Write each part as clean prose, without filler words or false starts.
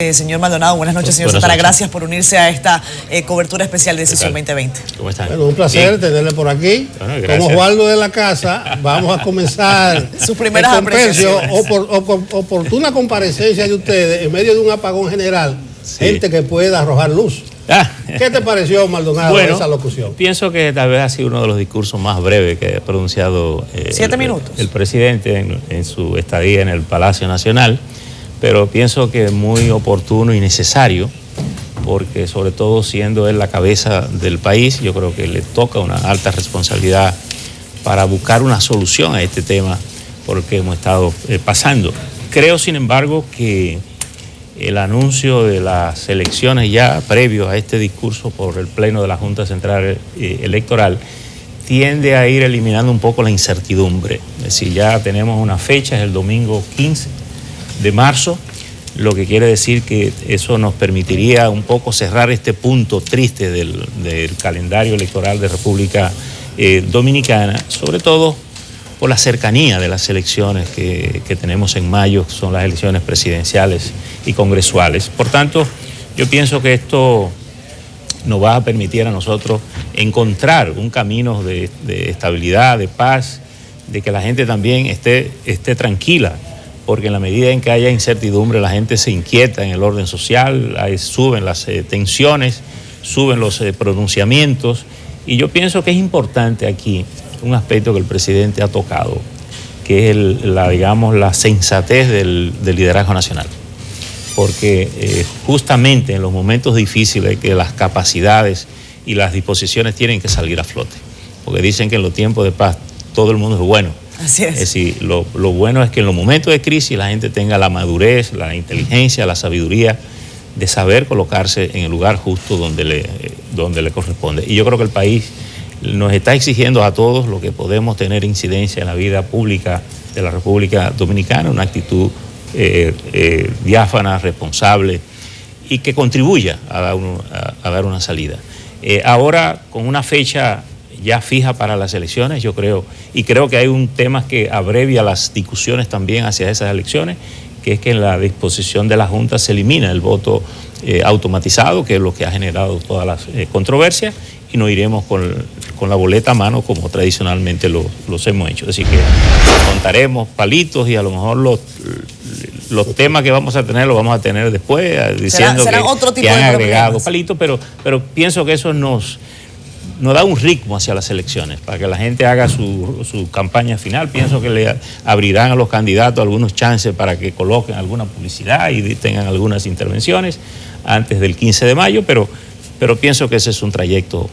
Señor Maldonado, buenas noches, señor Santana. Gracias por unirse a esta cobertura especial de Decisión 2020. ¿Cómo están? Bueno, un placer tenerle por aquí. Bueno, como Osvaldo de la casa, vamos a comenzar sus primeras apreciaciones. Oportuna comparecencia de ustedes en medio de un apagón general. Sí. Gente que pueda arrojar luz. ¿Qué te pareció, Maldonado, esa locución? Pienso que tal vez ha sido uno de los discursos más breves que ha pronunciado 7 minutos. El presidente en su estadía en el Palacio Nacional. Pero pienso que es muy oportuno y necesario, porque sobre todo siendo él la cabeza del país, yo creo que le toca una alta responsabilidad para buscar una solución a este tema por el que hemos estado pasando. Creo, sin embargo, que el anuncio de las elecciones ya previo a este discurso por el Pleno de la Junta Central Electoral tiende a ir eliminando un poco la incertidumbre. Es decir, ya tenemos una fecha, es el domingo 15 de marzo, lo que quiere decir que eso nos permitiría un poco cerrar este punto triste del calendario electoral de República Dominicana, sobre todo por la cercanía de las elecciones que tenemos en mayo, que son las elecciones presidenciales y congresuales. Por tanto, yo pienso que esto nos va a permitir a nosotros encontrar un camino de estabilidad, de paz, de que la gente también esté tranquila, porque en la medida en que haya incertidumbre la gente se inquieta en el orden social, suben las tensiones, suben los pronunciamientos, y yo pienso que es importante aquí un aspecto que el presidente ha tocado, que es la sensatez del liderazgo nacional, porque justamente en los momentos difíciles que las capacidades y las disposiciones tienen que salir a flote, porque dicen que en los tiempos de paz todo el mundo es bueno. Así es. Es decir, lo bueno es que en los momentos de crisis la gente tenga la madurez, la inteligencia, la sabiduría de saber colocarse en el lugar justo donde le corresponde. Y yo creo que el país nos está exigiendo a todos lo que podemos tener incidencia en la vida pública de la República Dominicana, una actitud diáfana, responsable y que contribuya a dar una salida. Ahora, con una fecha ya fija para las elecciones, yo creo que hay un tema que abrevia las discusiones también hacia esas elecciones, que es que en la disposición de la Junta se elimina el voto automatizado, que es lo que ha generado todas las controversias, y nos iremos con la boleta a mano como tradicionalmente los hemos hecho. Es decir, que contaremos palitos y a lo mejor los temas que vamos a tener los vamos a tener después, diciendo que han agregado palitos, pero pienso que eso nos da un ritmo hacia las elecciones, para que la gente haga su campaña final. Pienso que le abrirán a los candidatos algunos chances para que coloquen alguna publicidad y tengan algunas intervenciones antes del 15 de mayo, pero pienso que ese es un trayecto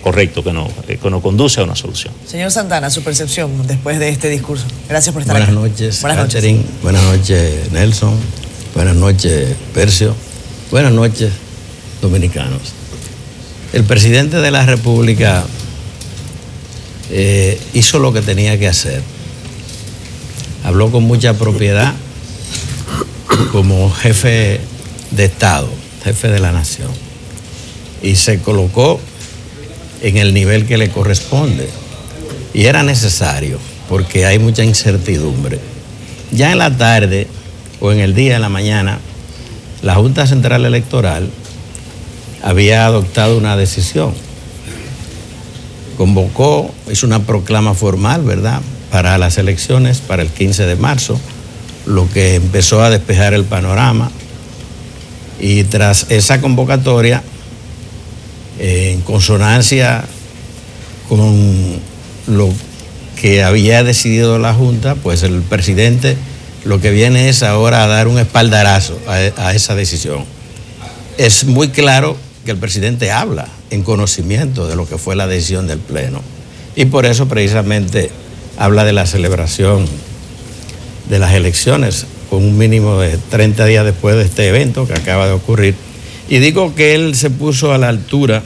correcto que nos conduce a una solución. Señor Santana, su percepción después de este discurso. Gracias por estar aquí. Buenas noches, Catherine. Buenas noches, Nelson. Buenas noches, Percio. Buenas noches, dominicanos. El presidente de la República hizo lo que tenía que hacer. Habló con mucha propiedad como jefe de Estado, jefe de la nación, y se colocó en el nivel que le corresponde. Y era necesario, porque hay mucha incertidumbre. Ya en la tarde o en el día, en la mañana, la Junta Central Electoral había adoptado una decisión. Convocó, hizo una proclama formal, ¿verdad?, para las elecciones, para el 15 de marzo, lo que empezó a despejar el panorama. Y tras esa convocatoria, en consonancia con lo que había decidido la Junta, pues el presidente lo que viene es ahora a dar un espaldarazo a esa decisión. Es muy claro que el presidente habla en conocimiento de lo que fue la decisión del Pleno, y por eso precisamente habla de la celebración de las elecciones con un mínimo de 30 días después de este evento que acaba de ocurrir. Y digo que él se puso a la altura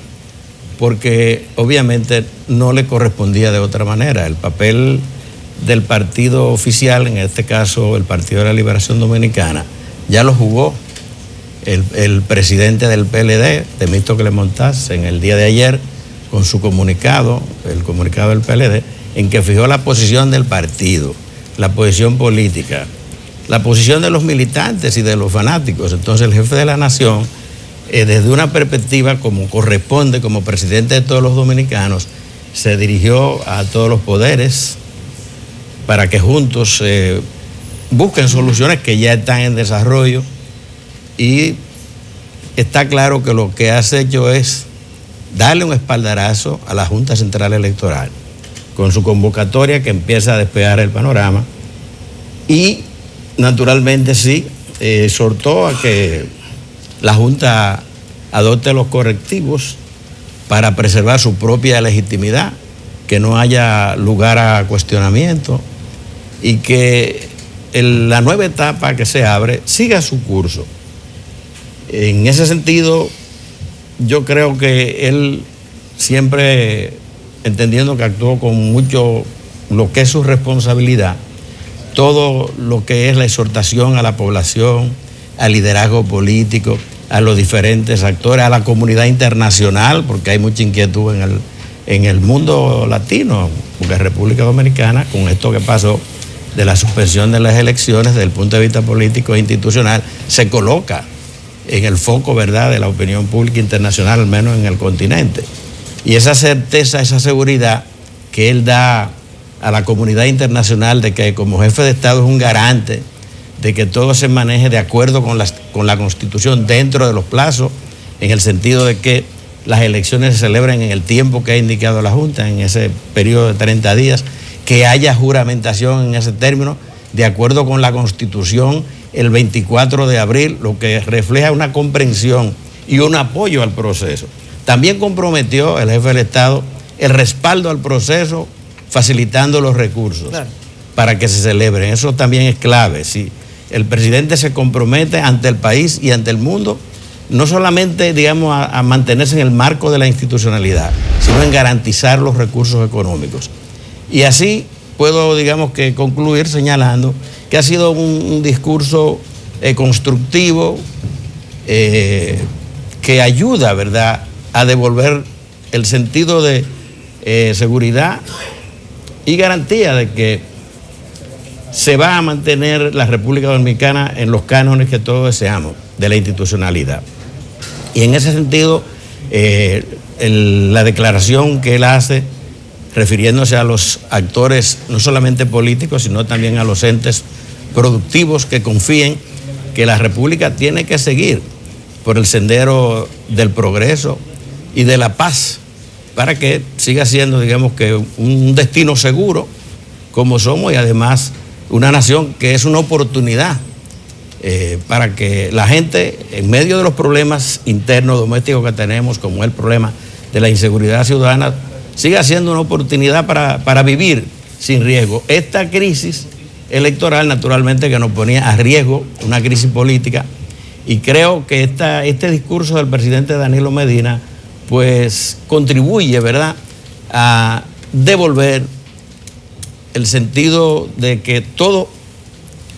porque obviamente no le correspondía de otra manera. El papel del partido oficial, en este caso el Partido de la Liberación Dominicana, ya lo jugó el presidente del PLD, Temístocles Montaz, en el día de ayer, con su comunicado, el comunicado del PLD, en que fijó la posición del partido, la posición política, la posición de los militantes y de los fanáticos. Entonces el jefe de la nación, desde una perspectiva como corresponde, como presidente de todos los dominicanos, se dirigió a todos los poderes para que juntos busquen soluciones que ya están en desarrollo, y está claro que lo que has hecho es darle un espaldarazo a la Junta Central Electoral con su convocatoria que empieza a despejar el panorama, y naturalmente sí, exhortó a que la Junta adopte los correctivos para preservar su propia legitimidad, que no haya lugar a cuestionamiento y que la nueva etapa que se abre siga su curso. En ese sentido, yo creo que él siempre, entendiendo que actuó con mucho lo que es su responsabilidad, todo lo que es la exhortación a la población, al liderazgo político, a los diferentes actores, a la comunidad internacional, porque hay mucha inquietud en el mundo latino, porque República Dominicana, con esto que pasó de la suspensión de las elecciones, desde el punto de vista político e institucional, se coloca en el foco, ¿verdad?, de la opinión pública internacional, al menos en el continente. Y esa certeza, esa seguridad que él da a la comunidad internacional de que como jefe de Estado es un garante de que todo se maneje de acuerdo con la Constitución dentro de los plazos, en el sentido de que las elecciones se celebren en el tiempo que ha indicado la Junta, en ese periodo de 30 días, que haya juramentación en ese término, de acuerdo con la Constitución, el 24 de abril, lo que refleja una comprensión y un apoyo al proceso. También comprometió el jefe del Estado el respaldo al proceso, facilitando los recursos para que se celebren. Eso también es clave. Si el presidente se compromete ante el país y ante el mundo, no solamente, digamos, a mantenerse en el marco de la institucionalidad, sino en garantizar los recursos económicos. Y así puedo, digamos, que concluir señalando que ha sido un discurso constructivo, que ayuda, ¿verdad?, a devolver el sentido de seguridad y garantía de que se va a mantener la República Dominicana en los cánones que todos deseamos de la institucionalidad. Y en ese sentido, la declaración que él hace, refiriéndose a los actores no solamente políticos, sino también a los entes productivos que confíen que la República tiene que seguir por el sendero del progreso y de la paz, para que siga siendo, digamos, que un destino seguro como somos, y además una nación que es una oportunidad para que la gente, en medio de los problemas internos domésticos que tenemos, como el problema de la inseguridad ciudadana, siga siendo una oportunidad para vivir sin riesgo. Esta crisis electoral, naturalmente, que nos ponía a riesgo, una crisis política, y creo que este discurso del presidente Danilo Medina pues contribuye, ¿verdad?, a devolver el sentido de que todo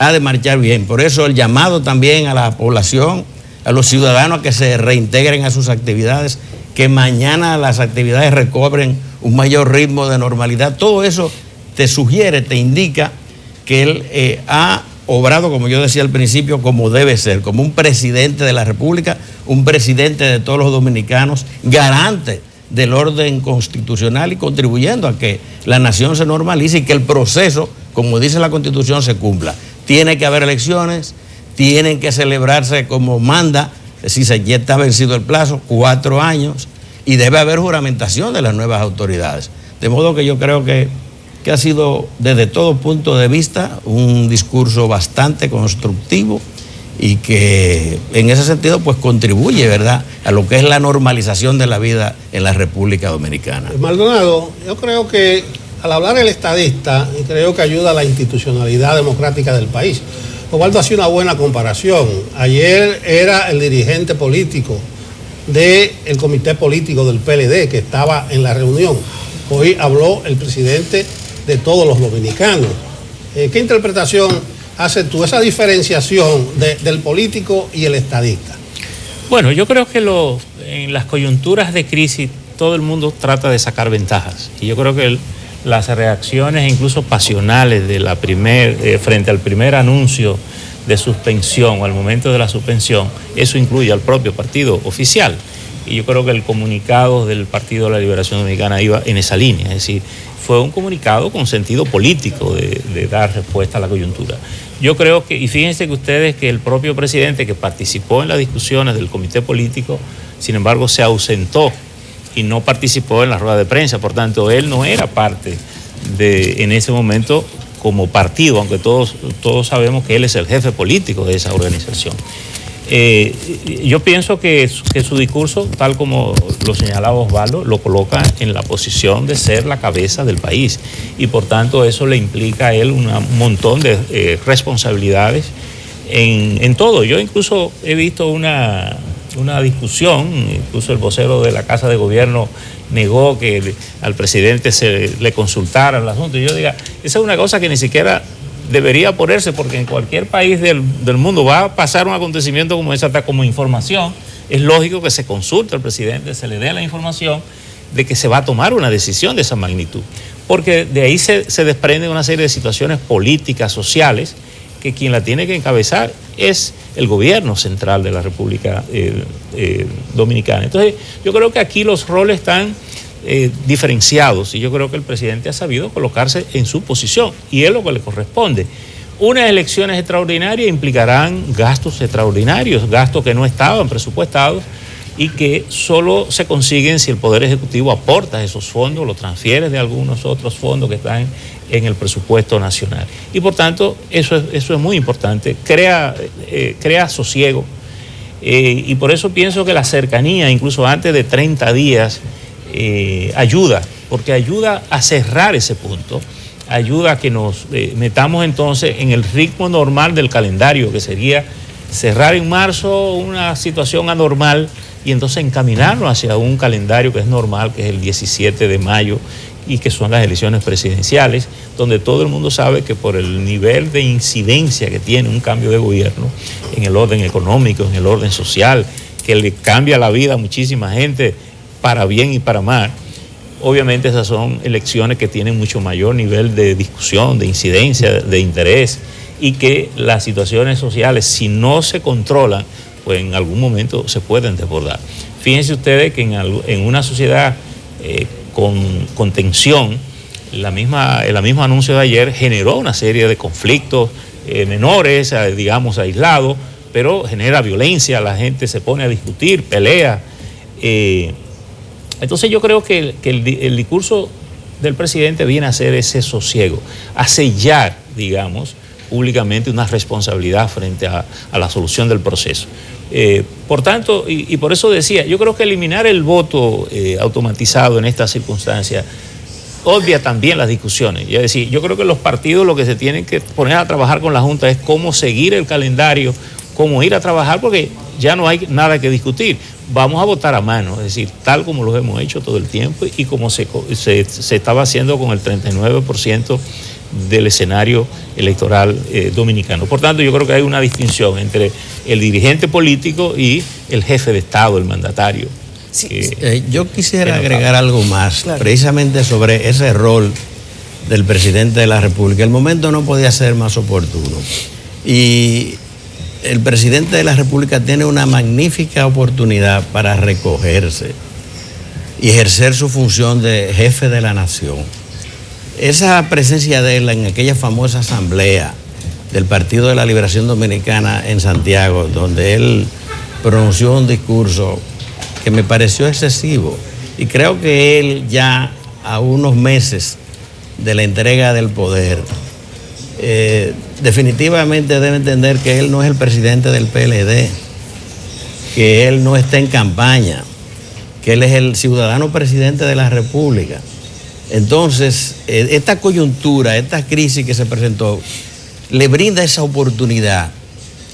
ha de marchar bien. Por eso el llamado también a la población, a los ciudadanos, a que se reintegren a sus actividades, que mañana las actividades recobren un mayor ritmo de normalidad. Todo eso te sugiere, te indica que él ha obrado, como yo decía al principio, como debe ser, como un presidente de la República, un presidente de todos los dominicanos, garante del orden constitucional y contribuyendo a que la nación se normalice y que el proceso, como dice la Constitución, se cumpla. Tiene que haber elecciones, tienen que celebrarse como manda, si ya está vencido el plazo, 4 años, y debe haber juramentación de las nuevas autoridades. De modo que yo creo que ha sido, desde todo punto de vista, un discurso bastante constructivo y que en ese sentido pues contribuye, ¿verdad?, a lo que es la normalización de la vida en la República Dominicana. Maldonado, yo creo que al hablar el estadista, creo que ayuda a la institucionalidad democrática del país. Osvaldo hacía una buena comparación. Ayer era el dirigente político del comité político del PLD que estaba en la reunión. Hoy habló el presidente de todos los dominicanos. ¿Qué interpretación haces tú, esa diferenciación del político y el estadista? Bueno, yo creo que en las coyunturas de crisis todo el mundo trata de sacar ventajas. Y yo creo que las reacciones incluso pasionales de frente al primer anuncio de suspensión o al momento de la suspensión, eso incluye al propio partido oficial. Y yo creo que el comunicado del Partido de la Liberación Dominicana iba en esa línea, es decir, fue un comunicado con sentido político de dar respuesta a la coyuntura. Yo creo que, y fíjense que ustedes que el propio presidente que participó en las discusiones del comité político, sin embargo se ausentó y no participó en la rueda de prensa, por tanto él no era parte en ese momento como partido, aunque todos sabemos que él es el jefe político de esa organización. Yo pienso que su discurso, tal como lo señalaba Osvaldo, lo coloca en la posición de ser la cabeza del país y por tanto eso le implica a él un montón de responsabilidades en todo. Yo incluso he visto una discusión, incluso el vocero de la Casa de Gobierno negó que al presidente se le consultara el asunto. Y yo diga, esa es una cosa que ni siquiera debería ponerse, porque en cualquier país del mundo va a pasar un acontecimiento como ese, hasta como información. Es lógico que se consulte al presidente, se le dé la información de que se va a tomar una decisión de esa magnitud, porque de ahí se desprenden una serie de situaciones políticas, sociales, que quien la tiene que encabezar es el gobierno central de la República Dominicana. Entonces, yo creo que aquí los roles están diferenciados y yo creo que el presidente ha sabido colocarse en su posición y es lo que le corresponde. Unas elecciones extraordinarias implicarán gastos extraordinarios, gastos que no estaban presupuestados y que solo se consiguen si el Poder Ejecutivo aporta esos fondos, los transfiere de algunos otros fondos que están en el presupuesto nacional. Y por tanto, eso es muy importante, crea sosiego y por eso pienso que la cercanía, incluso antes de 30 días, ayuda, porque ayuda a cerrar ese punto, ayuda a que nos metamos entonces en el ritmo normal del calendario, que sería cerrar en marzo una situación anormal y entonces encaminarnos hacia un calendario que es normal, que es el 17 de mayo y que son las elecciones presidenciales, donde todo el mundo sabe que por el nivel de incidencia que tiene un cambio de gobierno en el orden económico, en el orden social, que le cambia la vida a muchísima gente para bien y para mal, obviamente esas son elecciones que tienen mucho mayor nivel de discusión, de incidencia, de interés, y que las situaciones sociales, si no se controlan, pues en algún momento se pueden desbordar. Fíjense ustedes que en una sociedad con tensión, el mismo anuncio de ayer generó una serie de conflictos menores, digamos aislados, pero genera violencia, la gente se pone a discutir, pelea. Entonces yo creo que el discurso del presidente viene a hacer ese sosiego, a sellar, digamos, públicamente una responsabilidad frente a la solución del proceso. Por tanto, y por eso decía, yo creo que eliminar el voto automatizado en estas circunstancias obvia también las discusiones. Es decir, yo creo que los partidos lo que se tienen que poner a trabajar con la Junta es cómo seguir el calendario, cómo ir a trabajar, porque ya no hay nada que discutir. Vamos a votar a mano, es decir, tal como lo hemos hecho todo el tiempo y como se estaba haciendo con el 39% del escenario electoral dominicano. Por tanto, yo creo que hay una distinción entre el dirigente político y el jefe de Estado, el mandatario. Sí, yo quisiera agregar algo más, claro, precisamente sobre ese rol del presidente de la República. El momento no podía ser más oportuno. Y el presidente de la República tiene una magnífica oportunidad para recogerse y ejercer su función de jefe de la nación. Esa presencia de él en aquella famosa asamblea del Partido de la Liberación Dominicana en Santiago, donde él pronunció un discurso que me pareció excesivo, y creo que él ya a unos meses de la entrega del poder, definitivamente debe entender que él no es el presidente del PLD, que él no está en campaña, que él es el ciudadano presidente de la República. Entonces, esta coyuntura, esta crisis que se presentó, le brinda esa oportunidad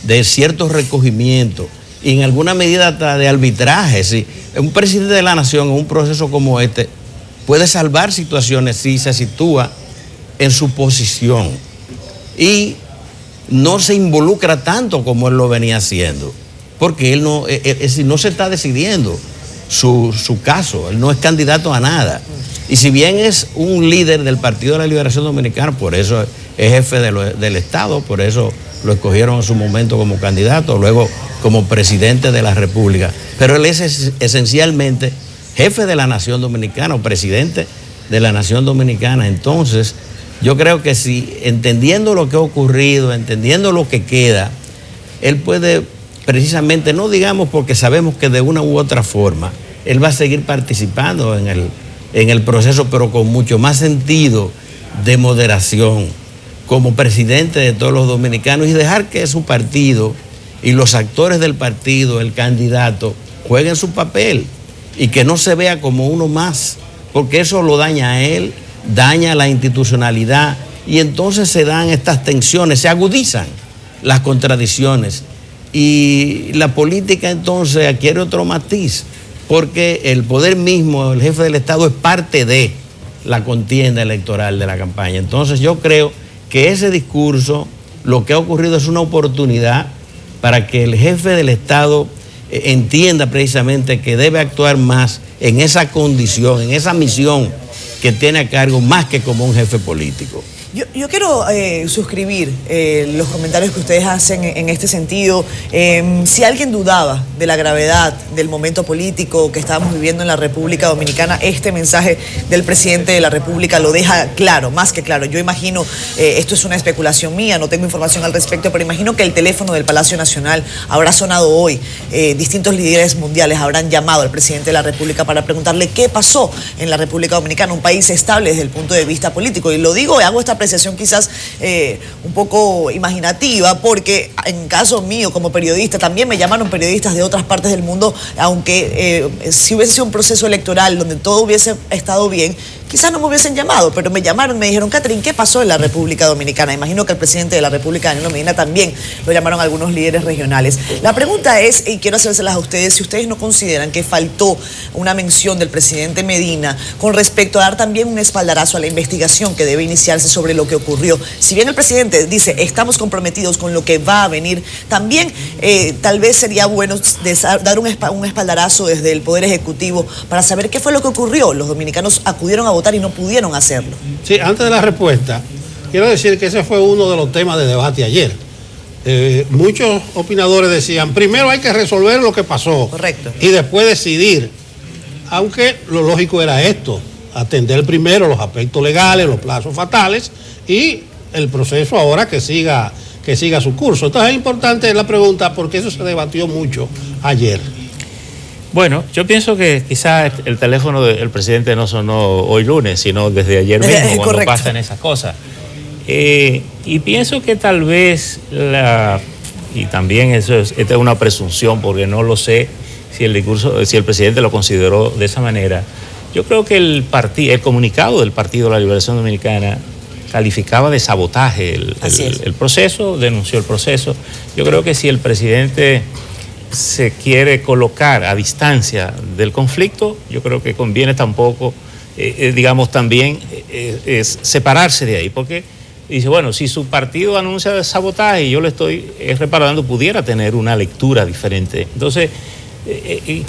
de cierto recogimiento y en alguna medida hasta de arbitraje. ¿Sí? Un presidente de la nación en un proceso como este puede salvar situaciones si se sitúa en su posición y no se involucra tanto como él lo venía haciendo, porque él no se está decidiendo su caso, él no es candidato a nada. Y si bien es un líder del Partido de la Liberación Dominicana, por eso es jefe del Estado, por eso lo escogieron en su momento como candidato, luego como presidente de la República. Pero él es esencialmente jefe de la Nación Dominicana o presidente de la Nación Dominicana. Entonces, yo creo que si, entendiendo lo que ha ocurrido, entendiendo lo que queda, él puede precisamente, no digamos porque sabemos que de una u otra forma, él va a seguir participando en el proceso, pero con mucho más sentido de moderación, como presidente de todos los dominicanos, y dejar que su partido y los actores del partido, el candidato, jueguen su papel y que no se vea como uno más, porque eso lo daña a él, daña a la institucionalidad, y entonces se dan estas tensiones, se agudizan las contradicciones y la política entonces adquiere otro matiz, porque el poder mismo, el jefe del Estado, es parte de la contienda electoral de la campaña. Entonces yo creo que ese discurso, lo que ha ocurrido es una oportunidad para que el jefe del Estado entienda precisamente que debe actuar más en esa condición, en esa misión que tiene a cargo, más que como un jefe político. Yo quiero suscribir los comentarios que ustedes hacen en este sentido. Si alguien dudaba de la gravedad del momento político que estábamos viviendo en la República Dominicana, este mensaje del presidente de la República lo deja claro, más que claro. Yo imagino, esto es una especulación mía, no tengo información al respecto, pero imagino que el teléfono del Palacio Nacional habrá sonado hoy. Distintos líderes mundiales habrán llamado al presidente de la República para preguntarle qué pasó en la República Dominicana, un país estable desde el punto de vista político. Y lo digo, hago esta apreciación quizás un poco imaginativa, porque en caso mío como periodista, también me llamaron periodistas de otras partes del mundo, aunque si hubiese sido un proceso electoral donde todo hubiese estado bien, quizás no me hubiesen llamado, pero me llamaron, me dijeron, Catherine, ¿qué pasó en la República Dominicana? Imagino que el presidente de la República, Danilo Medina, también lo llamaron algunos líderes regionales. La pregunta es, y quiero hacérselas a ustedes, si ustedes no consideran que faltó una mención del presidente Medina con respecto a dar también un espaldarazo a la investigación que debe iniciarse sobre lo que ocurrió. Si bien el presidente dice, estamos comprometidos con lo que va a venir, también tal vez sería bueno dar un espaldarazo desde el Poder Ejecutivo para saber qué fue lo que ocurrió. Los dominicanos acudieron a votar y no pudieron hacerlo. Sí, antes de la respuesta, quiero decir que ese fue uno de los temas de debate ayer. Muchos opinadores decían, primero hay que resolver lo que pasó. Correcto. Y después decidir. Aunque lo lógico era esto, atender primero los aspectos legales, los plazos fatales, y el proceso ahora que siga su curso. Entonces es importante la pregunta, porque eso se debatió mucho ayer. Bueno, yo pienso que quizás el teléfono del presidente no sonó hoy lunes, sino desde ayer mismo, cuando pasan esas cosas. Y pienso que tal vez, y también esta es una presunción, porque no lo sé si el presidente lo consideró de esa manera. Yo creo que el comunicado del Partido de la Liberación Dominicana calificaba de sabotaje el proceso, denunció el proceso. Yo creo que si el presidente se quiere colocar a distancia del conflicto, yo creo que conviene tampoco, también separarse de ahí, porque dice, bueno, si su partido anuncia sabotaje y yo le estoy reparando, pudiera tener una lectura diferente. Entonces,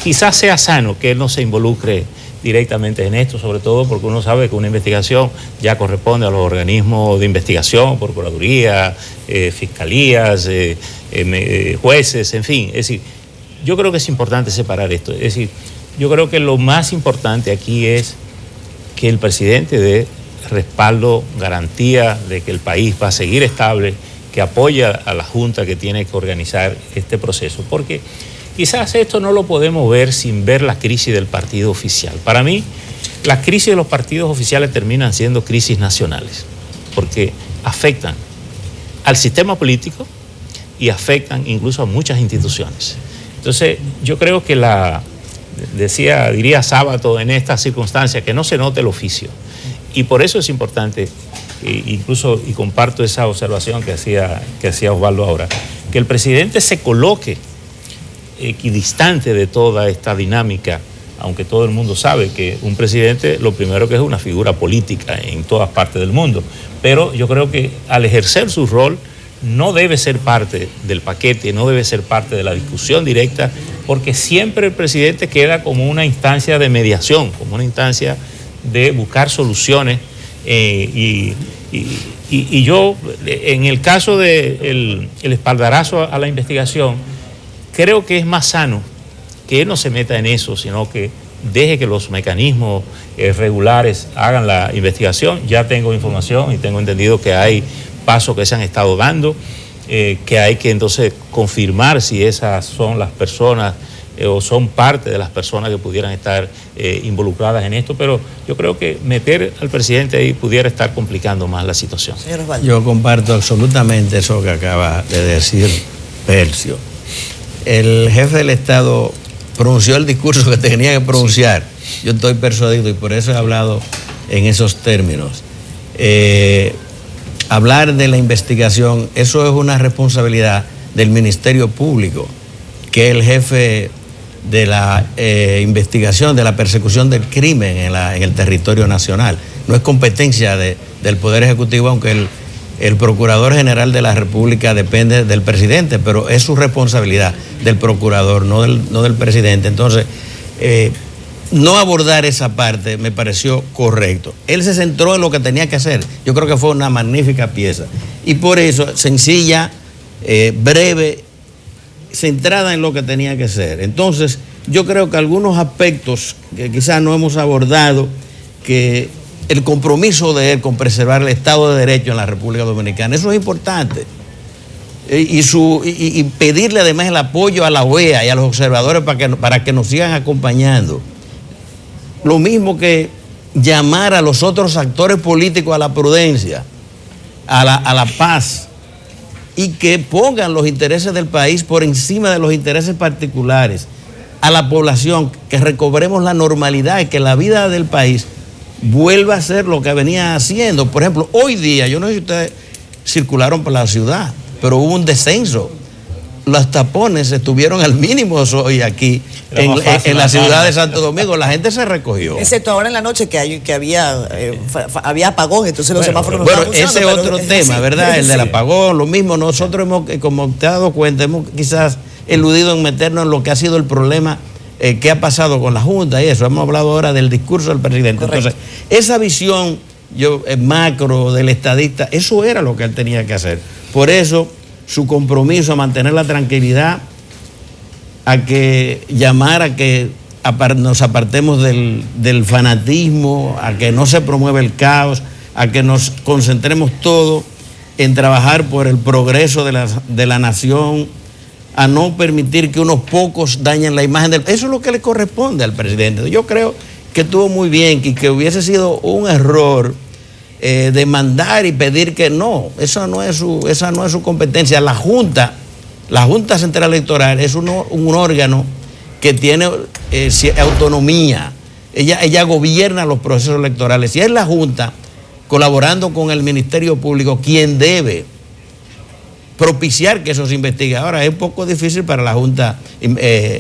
quizás sea sano que él no se involucre directamente en esto, sobre todo porque uno sabe que una investigación ya corresponde a los organismos de investigación, procuraduría, fiscalías, jueces, en fin. Es decir, yo creo que es importante separar esto. Es decir, yo creo que lo más importante aquí es que el presidente dé respaldo, garantía de que el país va a seguir estable, que apoya a la Junta que tiene que organizar este proceso, porque quizás esto no lo podemos ver sin ver la crisis del partido oficial. Para mí, las crisis de los partidos oficiales terminan siendo crisis nacionales, porque afectan al sistema político y afectan incluso a muchas instituciones. Entonces, yo creo que diría Sábato en estas circunstancias, que no se note el oficio. Y por eso es importante, incluso, y comparto esa observación que hacía Osvaldo ahora, que el presidente se coloque equidistante de toda esta dinámica, aunque todo el mundo sabe que un presidente lo primero que es una figura política en todas partes del mundo, pero yo creo que al ejercer su rol no debe ser parte del paquete, no debe ser parte de la discusión directa, porque siempre el presidente queda como una instancia de mediación, como una instancia de buscar soluciones y Y yo, en el caso del el espaldarazo a la investigación, creo que es más sano que él no se meta en eso, sino que deje que los mecanismos regulares hagan la investigación. Ya tengo información y tengo entendido que hay pasos que se han estado dando, que hay que entonces confirmar si esas son las personas o son parte de las personas que pudieran estar involucradas en esto, pero yo creo que meter al presidente ahí pudiera estar complicando más la situación. Señor Osvaldo. Yo comparto absolutamente eso que acaba de decir Percio. El jefe del Estado pronunció el discurso que tenía que pronunciar. Yo estoy persuadido y por eso he hablado en esos términos. Hablar de la investigación, eso es una responsabilidad del Ministerio Público, que es el jefe de la investigación, de la persecución del crimen en el territorio nacional. No es competencia del Poder Ejecutivo, aunque el Procurador General de la República depende del presidente, pero es su responsabilidad del procurador, no del presidente. Entonces, no abordar esa parte me pareció correcto. Él se centró en lo que tenía que hacer. Yo creo que fue una magnífica pieza. Y por eso, sencilla, breve, centrada en lo que tenía que ser. Entonces, yo creo que algunos aspectos que quizás no hemos abordado, que el compromiso de él con preservar el Estado de Derecho en la República Dominicana, eso es importante. Y pedirle además el apoyo a la OEA y a los observadores para que nos sigan acompañando. Lo mismo que llamar a los otros actores políticos a la prudencia, a la paz, y que pongan los intereses del país por encima de los intereses particulares, a la población, que recobremos la normalidad y que la vida del país vuelva a ser lo que venía haciendo. Por ejemplo, hoy día, yo no sé si ustedes circularon por la ciudad, pero hubo un descenso. Los tapones estuvieron al mínimo hoy aquí en la ciudad de Santo Domingo. La gente se recogió. Excepto ahora en la noche que había apagón, entonces los semáforos no estaban funcionando. Ese es otro tema, ¿verdad? El del apagón, lo mismo. Nosotros hemos, como te has dado cuenta, hemos quizás eludido en meternos en lo que ha sido el problema que ha pasado con la Junta y eso. Hemos hablado ahora del discurso del presidente. Correcto. Entonces, esa visión macro del estadista, eso era lo que él tenía que hacer. Por eso, su compromiso a mantener la tranquilidad, a que llamar a que nos apartemos del fanatismo, a que no se promueva el caos, a que nos concentremos todos en trabajar por el progreso de la nación, a no permitir que unos pocos dañen la imagen del... Eso es lo que le corresponde al presidente. Yo creo que estuvo muy bien y que hubiese sido un error demandar y pedir que no, esa no es su competencia. La Junta Central Electoral es un órgano que tiene autonomía. Ella gobierna los procesos electorales y es la Junta, colaborando con el Ministerio Público, quien debe propiciar que eso se investigue. Ahora, es un poco difícil para la Junta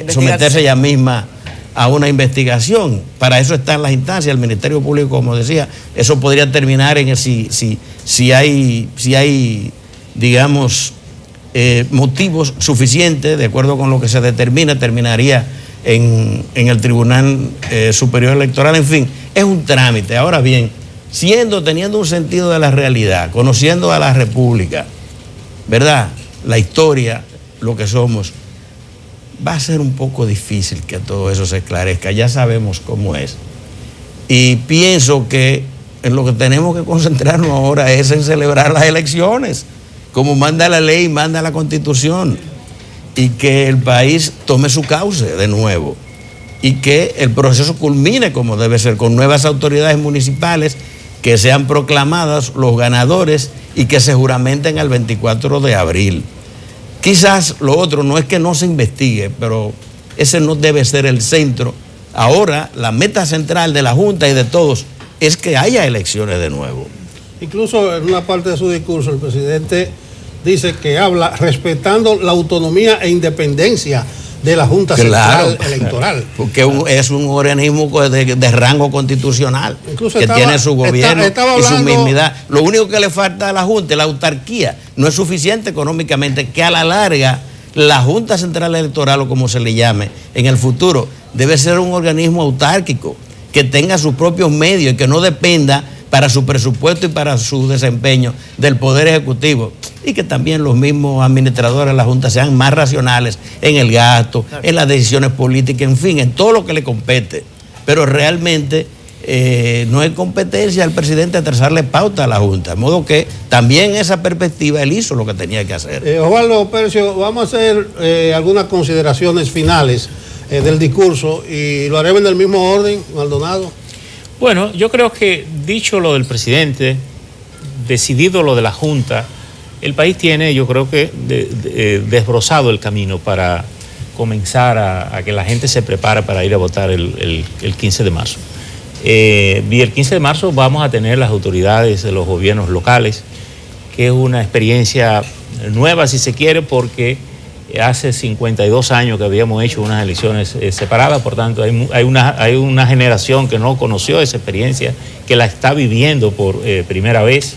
someterse ella misma a una investigación. Para eso están las instancias, el Ministerio Público, como decía, eso podría terminar en si hay, digamos, motivos suficientes, de acuerdo con lo que se determina, terminaría en el Tribunal Superior Electoral. En fin, es un trámite. Ahora bien, teniendo un sentido de la realidad, conociendo a la República, ¿verdad? La historia, lo que somos, va a ser un poco difícil que todo eso se esclarezca. Ya sabemos cómo es. Y pienso que en lo que tenemos que concentrarnos ahora es en celebrar las elecciones, como manda la ley, manda la Constitución, y que el país tome su cauce de nuevo, y que el proceso culmine como debe ser, con nuevas autoridades municipales que sean proclamadas los ganadores y que se juramenten el 24 de abril. Quizás lo otro no es que no se investigue, pero ese no debe ser el centro. Ahora, la meta central de la Junta y de todos es que haya elecciones de nuevo. Incluso en una parte de su discurso, el presidente dice que habla respetando la autonomía e independencia de la Junta Central Electoral. Porque es un organismo de rango constitucional, incluso que tiene su gobierno y su mismidad. Lo único que le falta a la Junta es la autarquía. No es suficiente económicamente, que a la larga la Junta Central Electoral, o como se le llame, en el futuro, debe ser un organismo autárquico, que tenga sus propios medios y que no dependa para su presupuesto y para su desempeño del Poder Ejecutivo, y que también los mismos administradores de la Junta sean más racionales en el gasto, en las decisiones políticas, en fin, en todo lo que le compete. Pero realmente no es competencia al presidente trazarle pauta a la Junta, de modo que también en esa perspectiva él hizo lo que tenía que hacer. Osvaldo Percio, vamos a hacer algunas consideraciones finales del discurso y lo haremos en el mismo orden, Maldonado. Bueno, yo creo que dicho lo del presidente, decidido lo de la Junta, el país tiene, yo creo que, desbrozado el camino para comenzar a que la gente se prepare para ir a votar el 15 de marzo. Y el 15 de marzo vamos a tener las autoridades de los gobiernos locales, que es una experiencia nueva, si se quiere, porque hace 52 años que habíamos hecho unas elecciones separadas, por tanto hay una generación que no conoció esa experiencia, que la está viviendo por primera vez.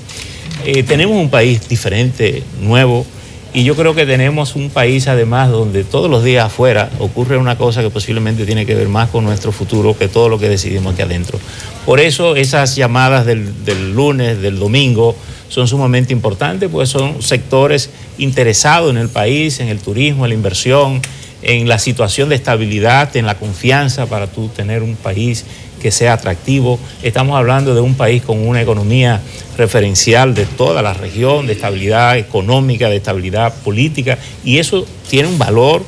Tenemos un país diferente, nuevo, y yo creo que tenemos un país además donde todos los días afuera ocurre una cosa que posiblemente tiene que ver más con nuestro futuro que todo lo que decidimos aquí adentro. Por eso esas llamadas del lunes, del domingo, son sumamente importantes, porque son sectores interesados en el país, en el turismo, en la inversión, en la situación de estabilidad, en la confianza para tú tener un país que sea atractivo. Estamos hablando de un país con una economía referencial de toda la región, de estabilidad económica, de estabilidad política, y eso tiene un valor,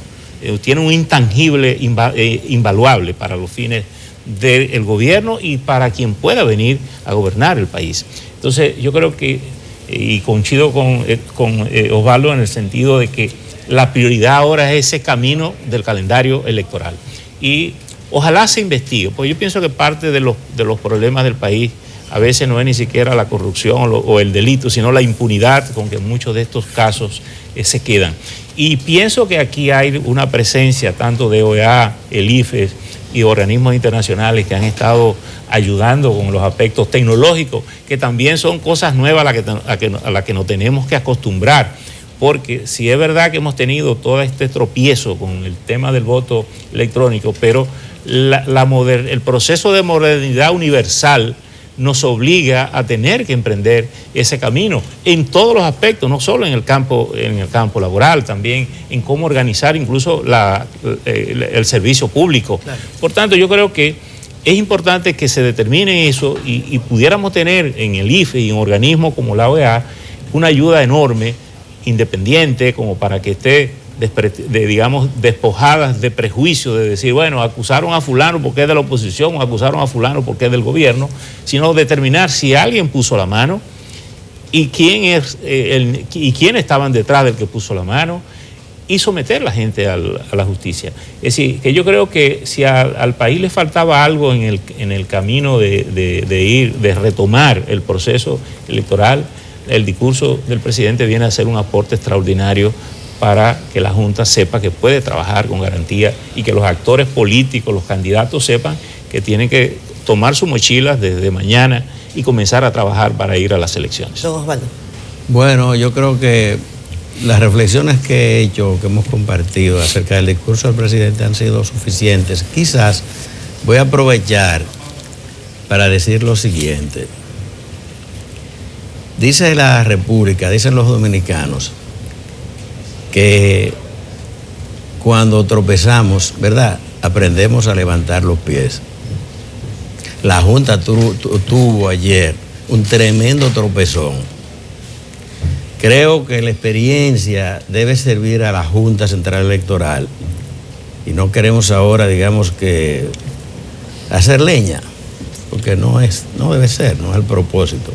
tiene un intangible invaluable para los fines del gobierno y para quien pueda venir a gobernar el país. Entonces yo creo que, y coincido con Osvaldo en el sentido de que la prioridad ahora es ese camino del calendario electoral. Y ojalá se investigue, porque yo pienso que parte de los problemas del país a veces no es ni siquiera la corrupción o el delito, sino la impunidad con que muchos de estos casos se quedan. Y pienso que aquí hay una presencia tanto de OEA, el IFES y organismos internacionales que han estado ayudando con los aspectos tecnológicos, que también son cosas nuevas a las que nos tenemos que acostumbrar. Porque si es verdad que hemos tenido todo este tropiezo con el tema del voto electrónico, pero el proceso de modernidad universal nos obliga a tener que emprender ese camino en todos los aspectos, no solo en el campo laboral, también en cómo organizar incluso el servicio público. Claro. Por tanto, yo creo que es importante que se determine eso y pudiéramos tener en el IFE y en organismos como la OEA una ayuda enorme, independiente, como para que esté, digamos, despojadas de prejuicio de decir, bueno, acusaron a fulano porque es de la oposición o acusaron a fulano porque es del gobierno, sino determinar si alguien puso la mano y quién estaban detrás del que puso la mano y someter a la gente a la justicia. Es decir, que yo creo que si al país le faltaba algo en el camino de retomar el proceso electoral, el discurso del presidente viene a ser un aporte extraordinario para que la Junta sepa que puede trabajar con garantía y que los actores políticos, los candidatos sepan que tienen que tomar sus mochilas desde mañana y comenzar a trabajar para ir a las elecciones. Don Osvaldo. Bueno, yo creo que las reflexiones que he hecho, que hemos compartido acerca del discurso del presidente han sido suficientes. Quizás voy a aprovechar para decir lo siguiente. Dice la República, dicen los dominicanos, que cuando tropezamos, ¿verdad?, aprendemos a levantar los pies. La Junta tuvo ayer un tremendo tropezón. Creo que la experiencia debe servir a la Junta Central Electoral y no queremos ahora, digamos, que hacer leña, porque no debe ser, no es el propósito.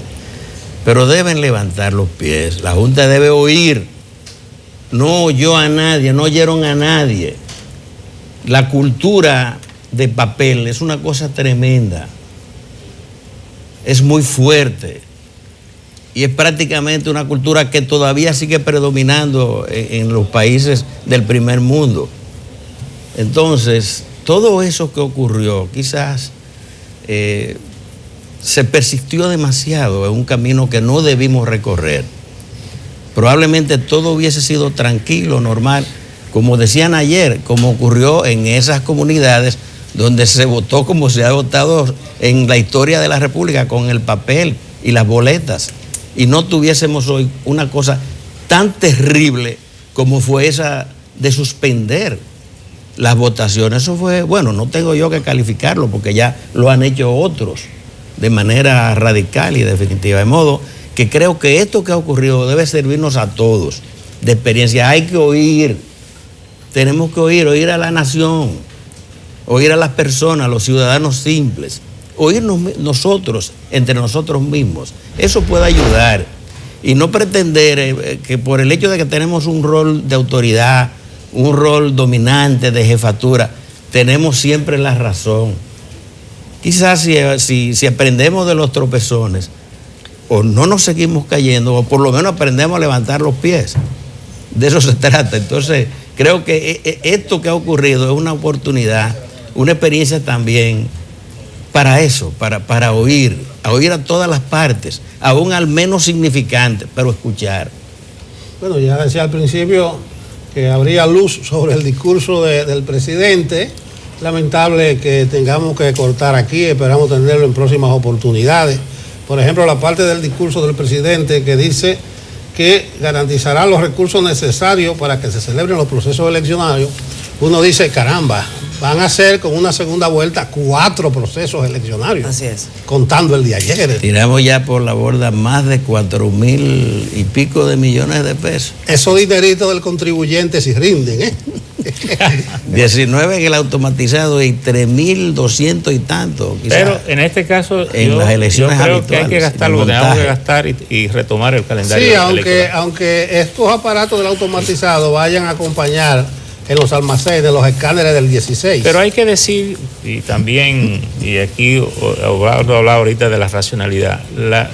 Pero deben levantar los pies. La Junta debe oír. No oyó a nadie, no oyeron a nadie. La cultura de papel es una cosa tremenda. Es muy fuerte. Y es prácticamente una cultura que todavía sigue predominando en los países del primer mundo. Entonces, todo eso que ocurrió, quizás se persistió demasiado en un camino que no debimos recorrer. Probablemente todo hubiese sido tranquilo, normal, como decían ayer, como ocurrió en esas comunidades donde se votó como se ha votado en la historia de la República, con el papel y las boletas, y no tuviésemos hoy una cosa tan terrible como fue esa de suspender las votaciones. Eso fue, bueno, no tengo yo que calificarlo porque ya lo han hecho otros de manera radical y definitiva. De modo que creo que esto que ha ocurrido debe servirnos a todos de experiencia. Hay que oír, tenemos que oír a la nación, oír a las personas, a los ciudadanos simples, oírnos nosotros, entre nosotros mismos. Eso puede ayudar y no pretender que por el hecho de que tenemos un rol de autoridad, un rol dominante de jefatura, tenemos siempre la razón. Quizás si aprendemos de los tropezones, o no nos seguimos cayendo, o por lo menos aprendemos a levantar los pies. De eso se trata. Entonces, creo que esto que ha ocurrido es una oportunidad, una experiencia también para eso, para oír a todas las partes, aún al menos significante, pero escuchar. Bueno, ya decía al principio que habría luz sobre el discurso del presidente. Lamentable que tengamos que cortar aquí, esperamos tenerlo en próximas oportunidades. Por ejemplo, la parte del discurso del presidente que dice que garantizará los recursos necesarios para que se celebren los procesos eleccionarios. Uno dice, caramba, van a ser con una segunda vuelta 4 procesos eleccionarios. Así es. Contando el de ayer. Tiramos ya por la borda más de 4.000 y pico de millones de pesos. Esos dineritos del contribuyente sí rinden, ¿eh? 19 en el automatizado y 3.200 y tanto. Pero en este caso, en las elecciones yo creo habituales, que hay que gastar lo que tenemos que gastar y retomar el calendario. Sí, electoral. aunque estos aparatos del automatizado vayan a acompañar en los almacenes, los escáneres del 16. Pero hay que decir, y también, y aquí hablaba ahorita de la racionalidad,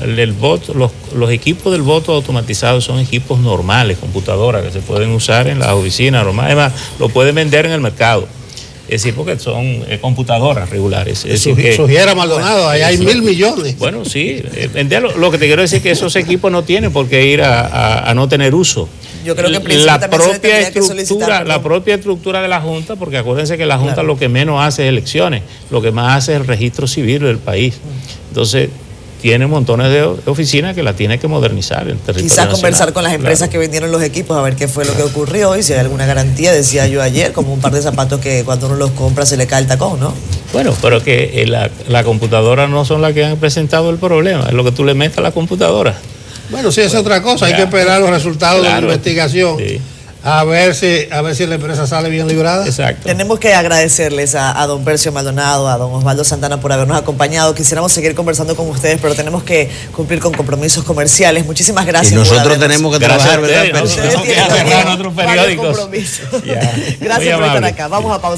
el voto, los equipos del voto automatizado son equipos normales, computadoras que se pueden usar en las oficinas normales, además lo pueden vender en el mercado. Es decir, porque son computadoras regulares. Es decir que, sugiera Maldonado, ahí hay 1.000 millones. Bueno, sí, lo que te quiero decir es que esos equipos no tienen por qué ir a no tener uso. Yo creo que la propia estructura de la Junta, porque acuérdense que la Junta lo que menos hace es elecciones, lo que más hace es el registro civil del país. Entonces, tiene montones de oficinas que la tiene que modernizar en territorio Quizás nacional. conversar con las empresas que vendieron los equipos a ver qué fue lo que ocurrió y si hay alguna garantía, decía yo ayer, como un par de zapatos que cuando uno los compra se le cae el tacón, ¿no? Bueno, pero que la computadora no son las que han presentado el problema, es lo que tú le metes a la computadora. Bueno, sí, es otra cosa, hay que esperar los resultados de la investigación. Sí. A ver si la empresa sale bien librada. Exacto. Tenemos que agradecerles a don Percio Maldonado, a don Osvaldo Santana por habernos acompañado. Quisiéramos seguir conversando con ustedes, pero tenemos que cumplir con compromisos comerciales. Muchísimas gracias. Y nosotros tenemos que trabajar, ¿verdad? Tenemos que hacer en otros periódicos. Gracias por estar acá. Vamos a pausar.